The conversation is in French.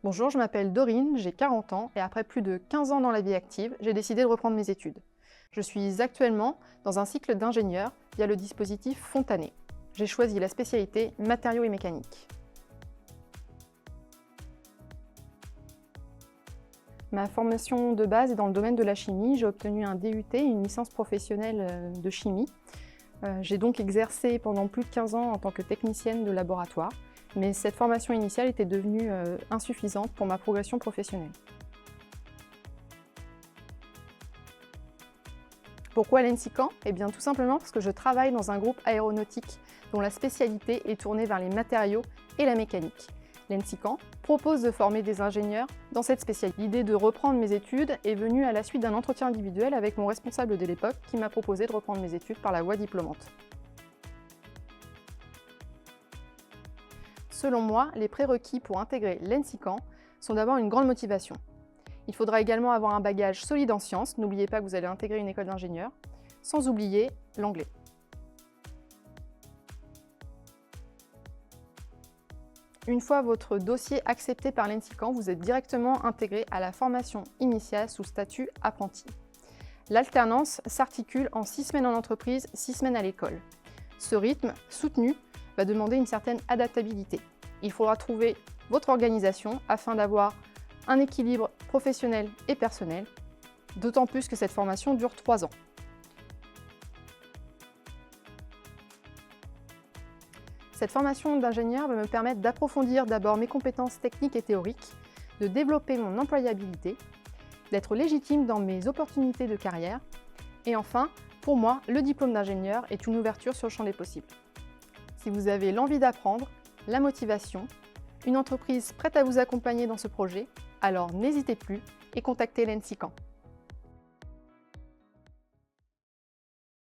Bonjour, je m'appelle Dorine, j'ai 40 ans et après plus de 15 ans dans la vie active, j'ai décidé de reprendre mes études. Je suis actuellement dans un cycle d'ingénieur via le dispositif Fontanet. J'ai choisi la spécialité matériaux et mécanique. Ma formation de base est dans le domaine de la chimie. J'ai obtenu un DUT, une licence professionnelle de chimie. J'ai donc exercé pendant plus de 15 ans en tant que technicienne de laboratoire, mais cette formation initiale était devenue insuffisante pour ma progression professionnelle. Pourquoi l'ENSICAN? Eh bien tout simplement parce que je travaille dans un groupe aéronautique dont la spécialité est tournée vers les matériaux et la mécanique. L'ENSICAN propose de former des ingénieurs dans cette spécialité. L'idée de reprendre mes études est venue à la suite d'un entretien individuel avec mon responsable de l'époque qui m'a proposé de reprendre mes études par la voie diplômante. Selon moi, les prérequis pour intégrer l'ENSICAN sont d'avoir une grande motivation. Il faudra également avoir un bagage solide en sciences, n'oubliez pas que vous allez intégrer une école d'ingénieur, sans oublier l'anglais. Une fois votre dossier accepté par l'ENSICAN, vous êtes directement intégré à la formation initiale sous statut apprenti. L'alternance s'articule en 6 semaines en entreprise, 6 semaines à l'école. Ce rythme soutenu va demander une certaine adaptabilité. Il faudra trouver votre organisation afin d'avoir un équilibre professionnel et personnel, d'autant plus que cette formation dure 3 ans. Cette formation d'ingénieur va me permettre d'approfondir d'abord mes compétences techniques et théoriques, de développer mon employabilité, d'être légitime dans mes opportunités de carrière, et enfin, pour moi, le diplôme d'ingénieur est une ouverture sur le champ des possibles. Si vous avez l'envie d'apprendre, la motivation, une entreprise prête à vous accompagner dans ce projet, alors n'hésitez plus et contactez l'ENSICAN.